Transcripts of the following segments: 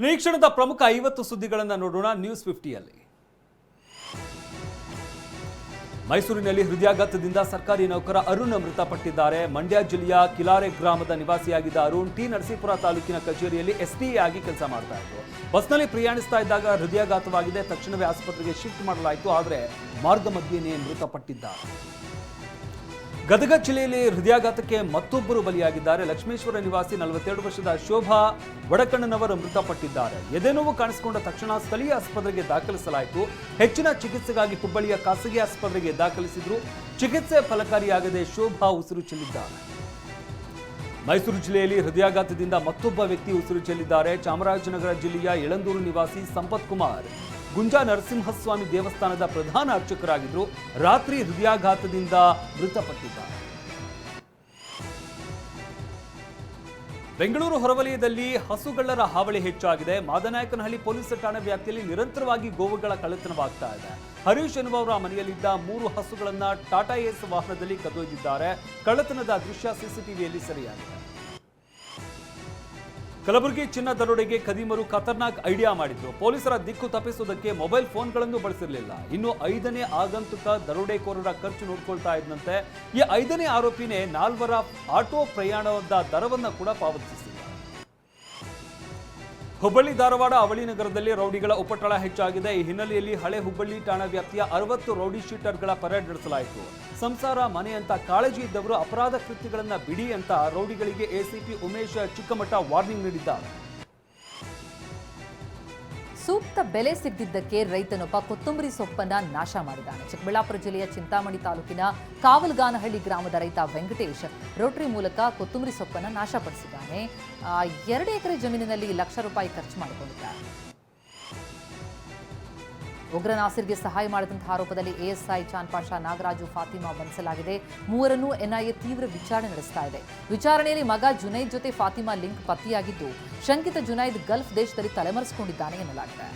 ಈ ಕ್ಷಣದ ಪ್ರಮುಖ 50 ಸುದ್ದಿಗಳನ್ನು ನೋಡೋಣ ನ್ಯೂಸ್ 50ಯಲ್ಲಿ. ಮೈಸೂರಿನಲ್ಲಿ ಹೃದಯಾಘಾತದಿಂದ ಸರ್ಕಾರಿ ನೌಕರ ಅರುಣ್ ಮೃತಪಟ್ಟಿದ್ದಾರೆ. ಮಂಡ್ಯ ಜಿಲ್ಲೆಯ ಕಿಲಾರೆ ಗ್ರಾಮದ ನಿವಾಸಿಯಾಗಿದ್ದ ಅರುಣ್ ಟಿ ನರಸೀಪುರ ತಾಲೂಕಿನ ಕಚೇರಿಯಲ್ಲಿ ಎಸ್ಟಿಎ ಆಗಿ ಕೆಲಸ ಮಾಡ್ತಾ ಇದ್ರು. ಬಸ್ನಲ್ಲಿ ಪ್ರಯಾಣಿಸ್ತಾ ಇದ್ದಾಗ ಹೃದಯಾಘಾತವಾಗಿದೆ. ತಕ್ಷಣವೇ ಆಸ್ಪತ್ರೆಗೆ ಶಿಫ್ಟ್ ಮಾಡಲಾಯಿತು. ಆದರೆ ಮಾರ್ಗ ಮಧ್ಯೆಯೇ ಮೃತಪಟ್ಟಿದ್ದಾರೆ. ಗದಗ ಜಿಲ್ಲೆಯಲ್ಲಿ ಹೃದಯಾಘಾತಕ್ಕೆ ಮತ್ತೊಬ್ಬರು ಬಲಿಯಾಗಿದ್ದಾರೆ. ಲಕ್ಷ್ಮೇಶ್ವರ ನಿವಾಸಿ 42 ವರ್ಷದ ಶೋಭಾ ವಡಕಣ್ಣನವರು ಮೃತಪಟ್ಟಿದ್ದಾರೆ. ಎದೆನೋವು ಕಾಣಿಸಿಕೊಂಡ ತಕ್ಷಣ ಸ್ಥಳೀಯ ಆಸ್ಪತ್ರೆಗೆ ದಾಖಲಿಸಲಾಯಿತು. ಹೆಚ್ಚಿನ ಚಿಕಿತ್ಸೆಗಾಗಿ ಹುಬ್ಬಳ್ಳಿಯ ಖಾಸಗಿ ಆಸ್ಪತ್ರೆಗೆ ದಾಖಲಿಸಿದ್ರು. ಚಿಕಿತ್ಸೆ ಫಲಕಾರಿಯಾಗದೆ ಶೋಭಾ ಉಸಿರು ಚೆಲ್ಲಿದ್ದಾರೆ. ಮೈಸೂರು ಜಿಲ್ಲೆಯಲ್ಲಿ ಹೃದಯಾಘಾತದಿಂದ ಮತ್ತೊಬ್ಬ ವ್ಯಕ್ತಿ ಉಸಿರು ಚೆಲ್ಲಿದ್ದಾರೆ. ಚಾಮರಾಜನಗರ ಜಿಲ್ಲೆಯ ಯಳಂದೂರು ನಿವಾಸಿ ಸಂಪತ್ ಕುಮಾರ್ ಗುಂಜಾ ನರಸಿಂಹಸ್ವಾಮಿ ದೇವಸ್ಥಾನದ ಪ್ರಧಾನ ಅರ್ಚಕರಾಗಿದ್ದರು. ರಾತ್ರಿ ಹೃದಯಾಘಾತದಿಂದ ಮೃತಪಟ್ಟಿದ್ದಾರೆ. ಬೆಂಗಳೂರು ಹೊರವಲಯದಲ್ಲಿ ಹಸುಗಳ್ಳರ ಹಾವಳಿ ಹೆಚ್ಚಾಗಿದೆ. ಮಾದನಾಯಕನಹಳ್ಳಿ ಪೊಲೀಸ್ ಠಾಣೆ ವ್ಯಾಪ್ತಿಯಲ್ಲಿ ನಿರಂತರವಾಗಿ ಗೋವುಗಳ ಕಳ್ಳತನವಾಗ್ತಾ ಇದೆ. ಹರೀಶ್ ಎನ್ನುವವರ ಮನೆಯಲ್ಲಿದ್ದ 3 ಹಸುಗಳನ್ನ ಟಾಟಾ ಏಸ್ ವಾಹನದಲ್ಲಿ ಕದ್ದೊಯ್ದಿದ್ದಾರೆ. ಕಳ್ಳತನದ ದೃಶ್ಯ ಸಿಸಿಟಿವಿಯಲ್ಲಿ ಸೆರೆಯಾಗಿದೆ. ಕಲಬುರಗಿ ಚಿನ್ನ ದರೋಡೆಗೆ ಖದೀಮರು ಖತರ್ನಾಕ್ ಐಡಿಯಾ ಮಾಡಿದ್ರು. ಪೊಲೀಸರ ದಿಕ್ಕು ತಪ್ಪಿಸುವುದಕ್ಕೆ ಮೊಬೈಲ್ ಫೋನ್ಗಳನ್ನು ಬಳಸಿರಲಿಲ್ಲ. ಇನ್ನು 5ನೇ ಆಗಂತುಕ ದರೋಡೆಕೋರರ ಖರ್ಚು ನೋಡ್ಕೊಳ್ತಾ ಇದ್ದಂತೆ ಈ 5ನೇ ಆರೋಪಿನೇ 4 ಆಟೋ ಪ್ರಯಾಣದ ದರವನ್ನು ಕೂಡ ಪಾವತಿಸಿಲ್ಲ. ಹುಬ್ಬಳ್ಳಿ ಧಾರವಾಡ ಅವಳಿ ನಗರದಲ್ಲಿ ರೌಡಿಗಳ ಉಪಟಳ ಹೆಚ್ಚಾಗಿದೆ. ಈ ಹಿನ್ನೆಲೆಯಲ್ಲಿ ಹಳೆ ಹುಬ್ಬಳ್ಳಿ ಠಾಣಾ ವ್ಯಾಪ್ತಿಯ 60 ರೌಡಿ ಶೀಟರ್ಗಳ ಪರೇಡ್ ನಡೆಸಲಾಯಿತು. ಸಂಸಾರ ಮನೆ ಅಂತ ಕಾಳಜಿ ಇದ್ದವರು ಅಪರಾಧ ಕೃತ್ಯಗಳನ್ನು ಬಿಡಿ ಅಂತ ರೌಡಿಗಳಿಗೆ ಎಸಿಪಿ ಉಮೇಶ್ ಚಿಕ್ಕಮಠ ವಾರ್ನಿಂಗ್ ನೀಡಿದ್ದಾರೆ. ಸೂಕ್ತ ಬೆಲೆ ಸಿಗದಿದ್ದಕ್ಕೆ ರೈತನೊಬ್ಬ ಕೊತ್ತಂಬರಿ ಸೊಪ್ಪನ್ನ ನಾಶ ಮಾಡಿದ್ದಾನೆ. ಚಿಕ್ಕಬಳ್ಳಾಪುರ ಜಿಲ್ಲೆಯ ಚಿಂತಾಮಣಿ ತಾಲೂಕಿನ ಕಾವಲ್ಗಾನಹಳ್ಳಿ ಗ್ರಾಮದ ರೈತ ವೆಂಕಟೇಶ್ ರೋಟರಿ ಮೂಲಕ ಕೊತ್ತಂಬರಿ ಸೊಪ್ಪನ್ನ ನಾಶಪಡಿಸಿದ್ದಾನೆ. 2 ಎಕರೆ ಜಮೀನಿನಲ್ಲಿ ಲಕ್ಷ ರೂಪಾಯಿ ಖರ್ಚು ಮಾಡಿಕೊಂಡಿದ್ದಾರೆ. ಉಗ್ರ ನಾಸಿರ್ಗೆ ಸಹಾಯ ಮಾಡಿದಂತಹ ಆರೋಪದಲ್ಲಿ ಎಎಸ್ಐ ಚಾನ್ಪಾಷಾ, ನಾಗರಾಜು, ಫಾತಿಮಾ ಬಂಧಿಸಲಾಗಿದೆ. 3ರನ್ನು ಎನ್ಐಎ ತೀವ್ರ ವಿಚಾರಣೆ ನಡೆಸ್ತಾ ಇದೆ. ವಿಚಾರಣೆಯಲ್ಲಿ ಮಗ ಜುನೈದ್ ಜೊತೆ ಫಾತಿಮಾ ಲಿಂಕ್ ಪತ್ತೆಯಾಗಿದ್ದು, ಶಂಕಿತ ಜುನೈದ್ ಗಲ್ಫ್ ದೇಶದಲ್ಲಿ ತಲೆಮರೆಸಿಕೊಂಡಿದ್ದಾನೆ ಎನ್ನಲಾಗಿದೆ.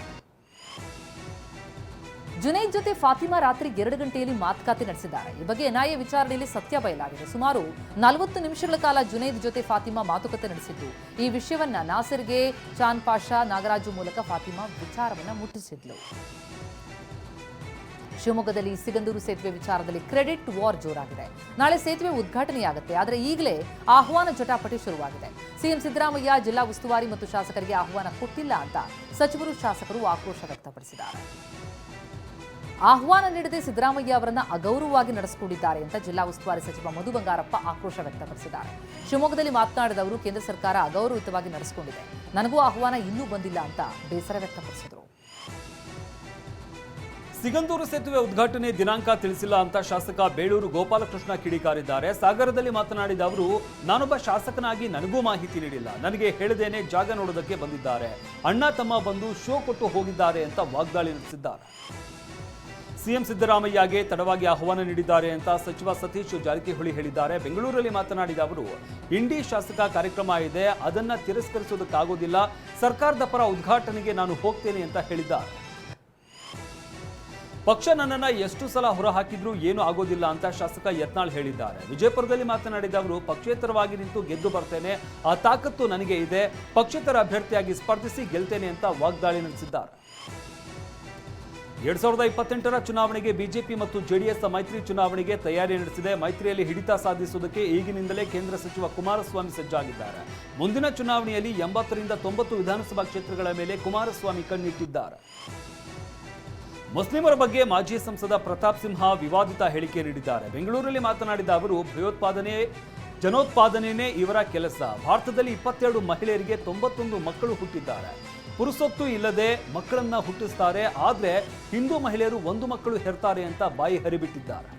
ಜುನೈದ್ ಜೊತೆ ಫಾತಿಮಾ ರಾತ್ರಿ 2 ಗಂಟೆಯಲ್ಲಿ ಮಾತುಕತೆ ನಡೆಸಿದ್ದಾರೆ. ಈ ಬಗ್ಗೆ ಎನ್ಐಎ ವಿಚಾರಣೆಯಲ್ಲಿ ಸತ್ಯ ಬಯಲಾಗಿದೆ. ಸುಮಾರು 40 ನಿಮಿಷಗಳ ಕಾಲ ಜುನೈದ್ ಜೊತೆ ಫಾತಿಮಾ ಮಾತುಕತೆ ನಡೆಸಿದ್ದು, ಈ ವಿಷಯವನ್ನ ನಾಸಿರ್ಗೆ ಚಾನ್ಪಾಷಾ, ನಾಗರಾಜು ಮೂಲಕ ಫಾತಿಮಾ ವಿಚಾರವನ್ನ ಮುಟ್ಟಿಸಿದ್ಲು. ಶಿವಮೊಗ್ಗದಲ್ಲಿ ಸಿಗಂದೂರು ಸೇತುವೆ ವಿಚಾರದಲ್ಲಿ ಕ್ರೆಡಿಟ್ ವಾರ್ ಜೋರಾಗಿದೆ. ನಾಳೆ ಸೇತುವೆ ಉದ್ಘಾಟನೆಯಾಗುತ್ತೆ. ಆದರೆ ಈಗಲೇ ಆಹ್ವಾನ ಜಟಾಪಟಿ ಶುರುವಾಗಿದೆ. ಸಿಎಂ ಸಿದ್ದರಾಮಯ್ಯ ಜಿಲ್ಲಾ ಉಸ್ತುವಾರಿ ಮತ್ತು ಶಾಸಕರಿಗೆ ಆಹ್ವಾನ ಕೊಟ್ಟಿಲ್ಲ ಅಂತ ಸಚಿವರು, ಶಾಸಕರು ಆಕ್ರೋಶ ವ್ಯಕ್ತಪಡಿಸಿದ್ದಾರೆ. ಆಹ್ವಾನ ನೀಡದೆ ಸಿದ್ದರಾಮಯ್ಯ ಅವರನ್ನ ಅಗೌರವವಾಗಿ ನಡೆಸಿಕೊಂಡಿದ್ದಾರೆ ಅಂತ ಜಿಲ್ಲಾ ಉಸ್ತುವಾರಿ ಸಚಿವ ಮಧು ಬಂಗಾರಪ್ಪ ಆಕ್ರೋಶ ವ್ಯಕ್ತಪಡಿಸಿದ್ದಾರೆ. ಶಿವಮೊಗ್ಗದಲ್ಲಿ ಮಾತನಾಡಿದವರು, ಕೇಂದ್ರ ಸರ್ಕಾರ ಅಗೌರವಯುತವಾಗಿ ನಡೆಸಿಕೊಂಡಿದೆ, ನನಗೂ ಆಹ್ವಾನ ಇನ್ನೂ ಬಂದಿಲ್ಲ ಅಂತ ಬೇಸರ ವ್ಯಕ್ತಪಡಿಸಿದರು. ಸಿಗಂದೂರು ಸೇತುವೆ ಉದ್ಘಾಟನೆ ದಿನಾಂಕ ತಿಳಿಸಿಲ್ಲ ಅಂತ ಶಾಸಕ ಬೇಳೂರು ಗೋಪಾಲಕೃಷ್ಣ ಕಿಡಿಕಾರಿದ್ದಾರೆ. ಸಾಗರದಲ್ಲಿ ಮಾತನಾಡಿದ ಅವರು, ನಾನೊಬ್ಬ ಶಾಸಕನಾಗಿ ನನಗೂ ಮಾಹಿತಿ ನೀಡಿಲ್ಲ, ನನಗೆ ಹೇಳದೇನೆ ಜಾಗ ನೋಡೋದಕ್ಕೆ ಬಂದಿದ್ದಾರೆ, ಅಣ್ಣ ತಮ್ಮ ಬಂದು ಶೋ ಕೊಟ್ಟು ಹೋಗಿದ್ದಾರೆ ಅಂತ ವಾಗ್ದಾಳಿ ನಡೆಸಿದ್ದಾರೆ. ಸಿಎಂ ಸಿದ್ದರಾಮಯ್ಯಗೆ ತಡವಾಗಿ ಆಹ್ವಾನ ನೀಡಿದ್ದಾರೆ ಅಂತ ಸಚಿವ ಸತೀಶ್ ಜಾರಕಿಹೊಳಿ ಹೇಳಿದ್ದಾರೆ. ಬೆಂಗಳೂರಲ್ಲಿ ಮಾತನಾಡಿದ ಅವರು, ಇಂಡಿ ಶಾಸಕ ಕಾರ್ಯಕ್ರಮ ಇದೆ, ಅದನ್ನ ತಿರಸ್ಕರಿಸೋದಕ್ಕಾಗೋದಿಲ್ಲ, ಸರ್ಕಾರದ ಪರ ಉದ್ಘಾಟನೆಗೆ ನಾನು ಹೋಗ್ತೇನೆ ಅಂತ ಹೇಳಿದ್ದಾರೆ. ಪಕ್ಷ ನನ್ನನ್ನು ಎಷ್ಟು ಸಲ ಹೊರಹಾಕಿದ್ರೂ ಏನೂ ಆಗೋದಿಲ್ಲ ಅಂತ ಶಾಸಕ ಯತ್ನಾಳ್ ಹೇಳಿದ್ದಾರೆ. ವಿಜಯಪುರದಲ್ಲಿ ಮಾತನಾಡಿದ ಅವರು, ಪಕ್ಷೇತರವಾಗಿ ನಿಂತು ಗೆದ್ದು ಬರ್ತೇನೆ, ಆ ತಾಕತ್ತು ನನಗೆ ಇದೆ, ಪಕ್ಷೇತರ ಅಭ್ಯರ್ಥಿಯಾಗಿ ಸ್ಪರ್ಧಿಸಿ ಗೆಲ್ತೇನೆ ಅಂತ ವಾಗ್ದಾಳಿ ನಡೆಸಿದ್ದಾರೆ. 2028ರ ಚುನಾವಣೆಗೆ ಬಿಜೆಪಿ ಮತ್ತು ಜೆಡಿಎಸ್ ಮೈತ್ರಿ ಚುನಾವಣೆಗೆ ತಯಾರಿ ನಡೆಸಿದೆ. ಮೈತ್ರಿಯಲ್ಲಿ ಹಿಡಿತ ಸಾಧಿಸುವುದಕ್ಕೆ ಈಗಿನಿಂದಲೇ ಕೇಂದ್ರ ಸಚಿವ ಕುಮಾರಸ್ವಾಮಿ ಸಜ್ಜಾಗಿದ್ದಾರೆ. ಮುಂದಿನ ಚುನಾವಣೆಯಲ್ಲಿ 80ರಿಂದ 90 ವಿಧಾನಸಭಾ ಕ್ಷೇತ್ರಗಳ ಮೇಲೆ ಕುಮಾರಸ್ವಾಮಿ ಕಣ್ಣಿಟ್ಟಿದ್ದಾರೆ. ಮುಸ್ಲಿಮರ ಬಗ್ಗೆ ಮಾಜಿ ಸಂಸದ ಪ್ರತಾಪ್ ಸಿಂಹ ವಿವಾದಿತ ಹೇಳಿಕೆ ನೀಡಿದ್ದಾರೆ. ಬೆಂಗಳೂರಲ್ಲಿ ಮಾತನಾಡಿದ ಅವರು, ಭಯೋತ್ಪಾದನೆ ಜನೋತ್ಪಾದನೆಯೇ ಇವರ ಕೆಲಸ. ಭಾರತದಲ್ಲಿ 22 ಮಹಿಳೆಯರಿಗೆ 91 ಮಕ್ಕಳು ಹುಟ್ಟಿದ್ದಾರೆ. ಪುರುಸೊತ್ತು ಇಲ್ಲದೆ ಮಕ್ಕಳನ್ನ ಹುಟ್ಟಿಸ್ತಾರೆ, ಆದರೆ ಹಿಂದೂ ಮಹಿಳೆಯರು 1 ಮಕ್ಕಳು ಹೆರ್ತಾರೆ ಅಂತ ಬಾಯಿ ಹರಿಬಿಟ್ಟಿದ್ದಾರೆ.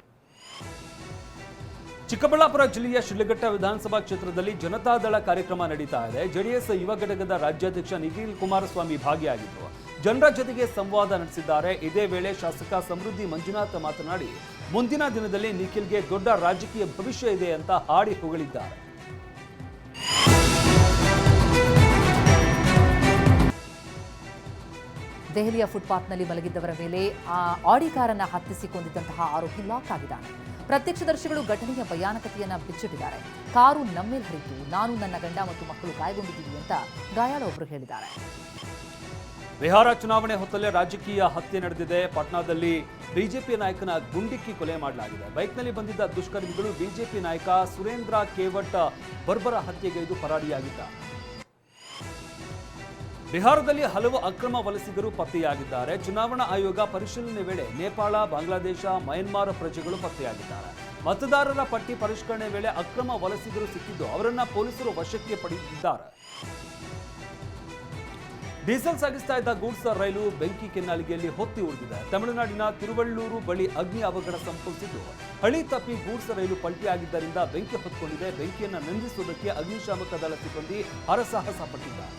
ಚಿಕ್ಕಬಳ್ಳಾಪುರ ಜಿಲ್ಲೆಯ ಶಿಡ್ಲಘಟ್ಟ ವಿಧಾನಸಭಾ ಕ್ಷೇತ್ರದಲ್ಲಿ ಜನತಾದಳ ಕಾರ್ಯಕ್ರಮ ನಡೀತಾ ಇದೆ. ಜೆಡಿಎಸ್ ಯುವ ಘಟಕದ ರಾಜ್ಯಾಧ್ಯಕ್ಷ ನಿಖಿಲ್ ಕುಮಾರಸ್ವಾಮಿ ಭಾಗಿಯಾಗಿದ್ದರು. ಜನರ ಜೊತೆಗೆ ಸಂವಾದ ನಡೆಸಿದ್ದಾರೆ. ಇದೇ ವೇಳೆ ಶಾಸಕ ಸಮೃದ್ಧಿ ಮಂಜುನಾಥ್ ಮಾತನಾಡಿ, ಮುಂದಿನ ದಿನದಲ್ಲಿ ನಿಖಿಲ್ಗೆ ದೊಡ್ಡ ರಾಜಕೀಯ ಭವಿಷ್ಯ ಇದೆ ಅಂತ ಹಾಡಿ ಹೊಗಳಿದ್ದಾರೆ. ದೆಹಲಿಯ ಫುಟ್ಪಾತ್ನಲ್ಲಿ ಮಲಗಿದ್ದವರ ಮೇಲೆ ಆಡಿ ಕಾರನ್ನು ಹತ್ತಿಸಿಕೊಂಡಿದ್ದಂತಹ ಆರೋಪಿ ಲಾಕ್ ಆಗಿದ್ದಾನೆ. ಪ್ರತ್ಯಕ್ಷದರ್ಶಿಗಳು ಘಟನೆಯ ಭಯಾನಕತೆಯನ್ನ ಬಿಚ್ಚಿಟ್ಟಿದ್ದಾರೆ. ಕಾರು ನಮ್ಮೇಲೆ ಹರಿತು, ನಾನು ನನ್ನ ಗಂಡ ಮತ್ತು ಮಕ್ಕಳು ಗಾಯಗೊಂಡಿದ್ದೀವಿ ಅಂತ ಗಾಯಾಳು ಒಬ್ಬರು ಹೇಳಿದ್ದಾರೆ. ಬಿಹಾರ ಚುನಾವಣೆ ಹೊತ್ತಲ್ಲೇ ರಾಜಕೀಯ ಹತ್ಯೆ ನಡೆದಿದೆ. ಪಾಟ್ನಾದಲ್ಲಿ ಬಿಜೆಪಿ ನಾಯಕನ ಗುಂಡಿಕ್ಕಿ ಕೊಲೆ ಮಾಡಲಾಗಿದೆ. ಬೈಕ್ನಲ್ಲಿ ಬಂದಿದ್ದ ದುಷ್ಕರ್ಮಿಗಳು ಬಿಜೆಪಿ ನಾಯಕ ಸುರೇಂದ್ರ ಕೇವಟ್ ಬರ್ಬರ ಹತ್ಯೆಗೈದು ಪರಾರಿಯಾಗಿದ್ದ. ಬಿಹಾರದಲ್ಲಿ ಹಲವು ಅಕ್ರಮ ವಲಸಿಗರು ಪತ್ತೆಯಾಗಿದ್ದಾರೆ. ಚುನಾವಣಾ ಆಯೋಗ ಪರಿಶೀಲನೆ ವೇಳೆ ನೇಪಾಳ, ಬಾಂಗ್ಲಾದೇಶ, ಮಯನ್ಮಾರ್ ಪ್ರಜೆಗಳು ಪತ್ತೆಯಾಗಿದ್ದಾರೆ. ಮತದಾರರ ಪಟ್ಟಿ ಪರಿಷ್ಕರಣೆ ವೇಳೆ ಅಕ್ರಮ ವಲಸಿಗರು ಸಿಕ್ಕಿದ್ದು ಅವರನ್ನ ಪೊಲೀಸರು ವಶಕ್ಕೆ ಪಡೆದಿದ್ದಾರೆ. ಡೀಸೆಲ್ ಸಾಗಿಸ್ತಾ ಇದ್ದ ಗೂಡ್ಸ್ ರೈಲು ಬೆಂಕಿ ಕೆನ್ನಾಲಿಗೆಯಲ್ಲಿ ಹೊತ್ತಿ ಉಳಿದಿದೆ. ತಮಿಳುನಾಡಿನ ತಿರುವಳ್ಳೂರು ಬಳಿ ಅಗ್ನಿ ಅವಘಡ ಸಂಭವಿಸಿದ್ದು ಹಳಿ ತಪ್ಪಿ ಗೂಡ್ಸ್ ರೈಲು ಪಲ್ಟಿಯಾಗಿದ್ದರಿಂದ ಬೆಂಕಿ ಹೊತ್ಕೊಂಡಿದೆ. ಬೆಂಕಿಯನ್ನು ನಂದಿಸುವುದಕ್ಕೆ ಅಗ್ನಿಶಾಮಕ ದಳ ಸಿಬ್ಬಂದಿ ಹರಸಾಹಸ ಪಟ್ಟಿದ್ದಾರೆ.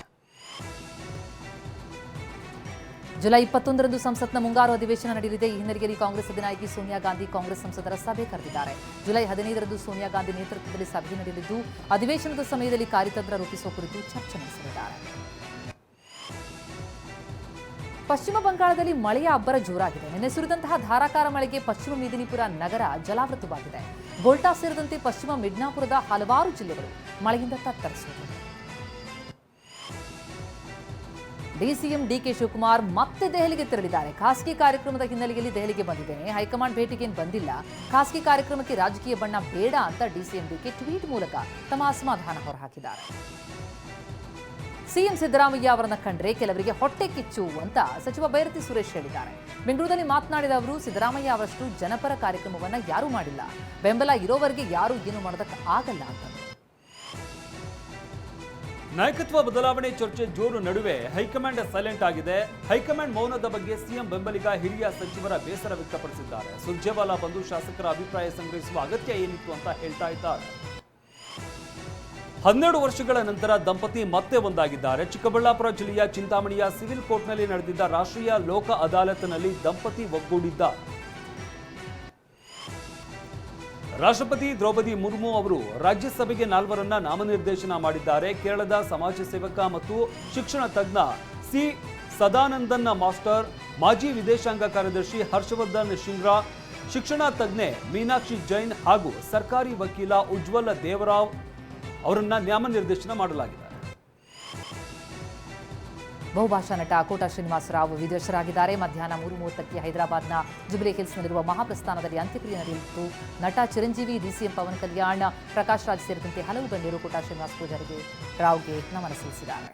ಜುಲೈ 21ರಂದು ಸಂಸತ್ನ ಮುಂಗಾರು ಅಧಿವೇಶನ ನಡೆಯಲಿದೆ. ಈ ಹಿನ್ನೆಲೆಯಲ್ಲಿ ಕಾಂಗ್ರೆಸ್ ಅಧಿನಾಯಕಿ ಸೋನಿಯಾ ಗಾಂಧಿ ಕಾಂಗ್ರೆಸ್ ಸಂಸದರ ಸಭೆ ಕರೆದಿದ್ದಾರೆ. ಜುಲೈ 15ರಂದು ಸೋನಿಯಾ ಗಾಂಧಿ ನೇತೃತ್ವದಲ್ಲಿ ಸಭೆ ನಡೆಯಲಿದ್ದು ಅಧಿವೇಶನದ ಸಮಯದಲ್ಲಿ ಕಾರ್ಯತಂತ್ರ ರೂಪಿಸುವ ಕುರಿತು ಚರ್ಚೆ ನಡೆಸಲಿದ್ದಾರೆ. ಪಶ್ಚಿಮ ಬಂಗಾಳದಲ್ಲಿ ಮಳೆಯ ಅಬ್ಬರ ಜೋರಾಗಿದೆ. ನಿನ್ನೆ ಸುರಿದಂತಹ ಧಾರಾಕಾರ ಮಳೆಗೆ ಪಶ್ಚಿಮ ಮೇದಿನಿಪುರ ನಗರ ಜಲಾವೃತವಾಗಿದೆ. ಗೋಲ್ಟಾ ಸೇರಿದಂತೆ ಪಶ್ಚಿಮ ಮಿಡ್ನಾಪುರದ ಹಲವಾರು ಜಿಲ್ಲೆಗಳು ಮಳೆಯಿಂದ ತತ್ತರಿಸಿವೆ. ಡಿಸಿಎಂ ಡಿಕೆ ಶಿವಕುಮಾರ್ ಮತ್ತೆ ದೆಹಲಿಗೆ ತೆರಳಿದ್ದಾರೆ. ಖಾಸಗಿ ಕಾರ್ಯಕ್ರಮದ ಹಿನ್ನೆಲೆಯಲ್ಲಿ ದೆಹಲಿಗೆ ಬಂದಿದ್ದೇನೆ. ಹೈಕಮಾಂಡ್ ಭೇಟಿಗೆ ಬಂದಿಲ್ಲ. ಖಾಸಗಿ ಕಾರ್ಯಕ್ರಮಕ್ಕೆ ರಾಜಕೀಯ ಬಣ್ಣ ಬೇಡ ಅಂತ ಡಿಸಿಎಂ ಡಿಕೆ ಟ್ವೀಟ್ ಮೂಲಕ ತಮ್ಮ ಅಸಮಾಧಾನ ಹೊರಹಾಕಿದ್ದಾರೆ. ಸಿಎಂ ಸಿದ್ದರಾಮಯ್ಯ ಅವರನ್ನ ಕಂಡ್ರೆ ಕೆಲವರಿಗೆ ಹೊಟ್ಟೆ ಕಿಚ್ಚು ಅಂತ ಸಚಿವ ಬೈರತಿ ಸುರೇಶ್ ಹೇಳಿದ್ದಾರೆ. ಬೆಂಗಳೂರಿನಲ್ಲಿ ಮಾತನಾಡಿದ ಅವರು, ಸಿದ್ದರಾಮಯ್ಯ ಅವರಷ್ಟು ಜನಪರ ಕಾರ್ಯಕ್ರಮವನ್ನ ಯಾರೂ ಮಾಡಿಲ್ಲ. ಬೆಂಬಲ ಇರೋವರೆಗೆ ಯಾರೂ ಏನು ಮಾಡೋದಕ್ಕೆ ಆಗಲ್ಲ ಅಂತ. ನಾಯಕತ್ವ ಬದಲಾವಣೆ ಚರ್ಚೆ ಜೋರು ನಡುವೆ ಹೈಕಮಾಂಡ್ ಸೈಲೆಂಟ್ ಆಗಿದೆ. ಹೈಕಮಾಂಡ್ ಮೌನದ ಬಗ್ಗೆ ಸಿಎಂ ಬೆಂಬಲಿಗ ಹಿರಿಯ ಸಚಿವರ ಬೇಸರ ವ್ಯಕ್ತಪಡಿಸಿದ್ದಾರೆ. ಸುರ್ಜೇವಾಲಾ ಬಂದು ಶಾಸಕರ ಅಭಿಪ್ರಾಯ ಸಂಗ್ರಹಿಸುವ ಅಗತ್ಯ ಏನಿತ್ತು ಅಂತ ಹೇಳ್ತಾ ಇದ್ದಾರೆ. 12 ವರ್ಷಗಳ ನಂತರ ದಂಪತಿ ಮತ್ತೆ ಒಂದಾಗಿದ್ದಾರೆ. ಚಿಕ್ಕಬಳ್ಳಾಪುರ ಜಿಲ್ಲೆಯ ಚಿಂತಾಮಣಿಯ ಸಿವಿಲ್ ಕೋರ್ಟ್ನಲ್ಲಿ ನಡೆದಿದ್ದ ರಾಷ್ಟ್ರೀಯ ಲೋಕ ಅದಾಲತ್ನಲ್ಲಿ ದಂಪತಿ ಒಗ್ಗೂಡಿದ್ದಾರೆ. ರಾಷ್ಟ್ರಪತಿ ದ್ರೌಪದಿ ಮುರ್ಮು ಅವರು ರಾಜ್ಯಸಭೆಗೆ 4 ನಾಮನಿರ್ದೇಶನ ಮಾಡಿದ್ದಾರೆ. ಕೇರಳದ ಸಮಾಜ ಸೇವಕ ಮತ್ತು ಶಿಕ್ಷಣ ತಜ್ಞ ಸಿ ಸದಾನಂದನ್ ಮಾಸ್ಟರ್, ಮಾಜಿ ವಿದೇಶಾಂಗ ಕಾರ್ಯದರ್ಶಿ ಹರ್ಷವರ್ಧನ್ ಶಿಂಗ್ರಾ, ಶಿಕ್ಷಣ ತಜ್ಞೆ ಮೀನಾಕ್ಷಿ ಜೈನ್ ಹಾಗೂ ಸರ್ಕಾರಿ ವಕೀಲ ಉಜ್ವಲ್ ದೇವರಾವ್ ಅವರನ್ನ ನಾಮನಿರ್ದೇಶನ ಮಾಡಲಾಗಿದೆ. ಬಹುಭಾಷಾ ನಟ ಕೋಟಾ ಶ್ರೀನಿವಾಸರಾವ್ ವಿಧಿವಶರಾಗಿದ್ದಾರೆ. ಮಧ್ಯಾಹ್ನ 3:30ಕ್ಕೆ ಹೈದರಾಬಾದ್ನ ಜುಬಿಲಿ ಹಿಲ್ಸ್ನಲ್ಲಿರುವ ಮಹಾಪ್ರಸ್ಥಾನದಲ್ಲಿ ಅಂತ್ಯಕ್ರಿಯೆ ನಡೆಯಿತು. ನಟ ಚಿರಂಜೀವಿ, ಡಿಸಿಎಂ ಪವನ್ ಕಲ್ಯಾಣ್, ಪ್ರಕಾಶ್ ರಾಜ್ ಸೇರಿದಂತೆ ಹಲವು ಗಣ್ಯರು ಕೋಟಾ ಶ್ರೀನಿವಾಸ ಪೂಜಾರಿಗೆ ರಾವ್ಗೆ ನಮನ ಸಲ್ಲಿಸಿದ್ದಾರೆ.